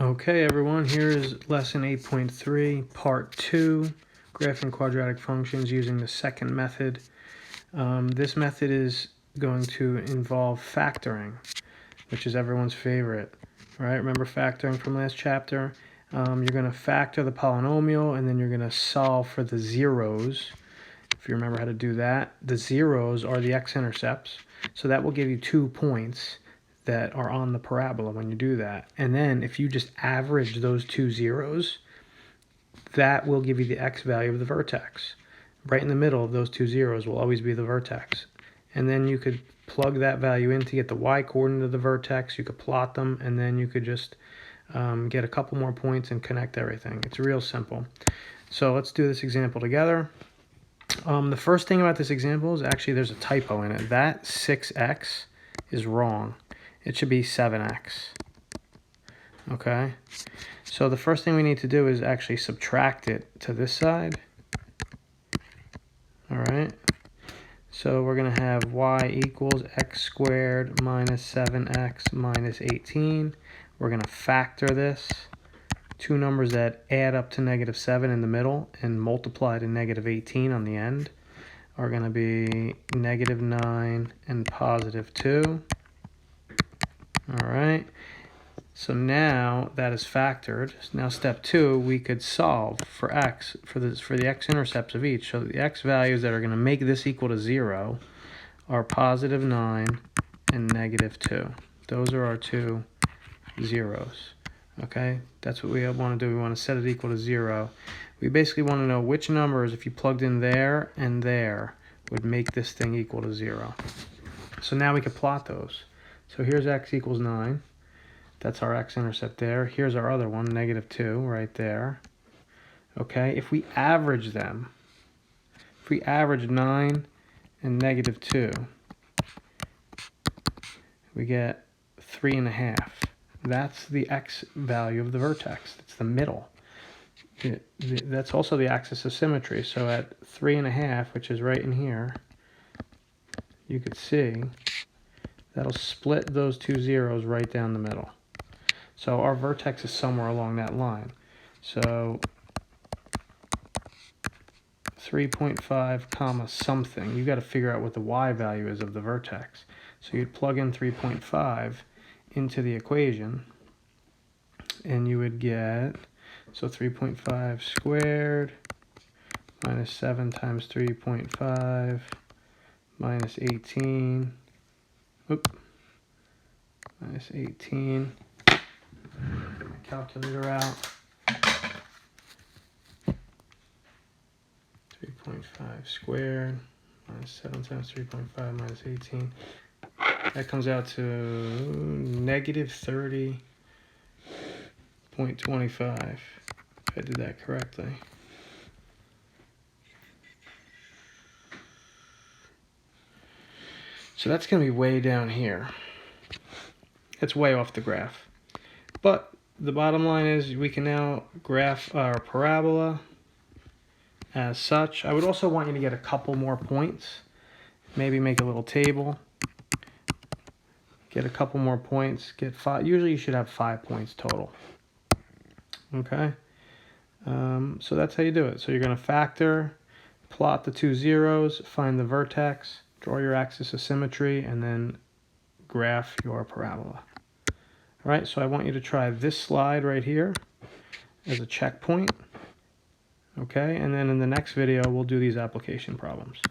Okay everyone, here is lesson 8.3, part 2, graphing quadratic functions using the second method. This method is going to involve factoring, which is everyone's favorite, right? Remember factoring from last chapter? You're going to factor the polynomial and then you're going to solve for the zeros. If you remember how to do that, the zeros are the x-intercepts, so that will give you 2 points that are on the parabola when you do that. And then if you just average those two zeros, that will give you the x value of the vertex. Right in the middle of those two zeros will always be the vertex. And then you could plug that value in to get the y coordinate of the vertex. You could plot them, and then you could just get a couple more points and connect everything. It's real simple. So let's do this example together. The first thing about this example is actually there's a typo in it. That 6x is wrong. It should be 7x. Okay? So the first thing we need to do is actually subtract it to this side. Alright? So we're going to have y equals x squared minus 7x minus 18. We're going to factor this. Two numbers that add up to negative 7 in the middle and multiply to negative 18 on the end are going to be negative 9 and positive 2. Alright, so now that is factored. Now step 2, we could solve for x, for the x-intercepts of each. So the x values that are going to make this equal to 0 are positive 9 and negative 2. Those are our two zeros. Okay, that's what we want to do. We want to set it equal to 0. We basically want to know which numbers, if you plugged in there and there, would make this thing equal to 0. So now we can plot those. So here's x equals 9. That's our x-intercept there. Here's our other one, negative 2, right there. Okay, if we average them, if we average 9 and negative 2, we get 3.5. That's the x value of the vertex. It's the middle. That's also the axis of symmetry. So at 3.5, which is right in here, you could see that'll split those two zeros right down the middle. So our vertex is somewhere along that line. So 3.5 comma something. You got to figure out what the y value is of the vertex. So you'd plug in 3.5 into the equation, and you would get, so 3.5 squared minus 7 times 3.5 minus 18. Minus 18. Get my calculator out. 3.5 squared minus 7 times 3.5 minus 18. That comes out to negative 30.25, if I did that correctly. So that's going to be way down here. It's way off the graph. But the bottom line is we can now graph our parabola as such. I would also want you to get a couple more points. Maybe make a little table. Get a couple more points. Get 5. Usually you should have 5 points total. Okay? So that's how you do it. So you're going to factor, plot the two zeros, find the vertex, draw your axis of symmetry, and then graph your parabola. All right, so I want you to try this slide right here as a checkpoint. Okay, and then in the next video, we'll do these application problems.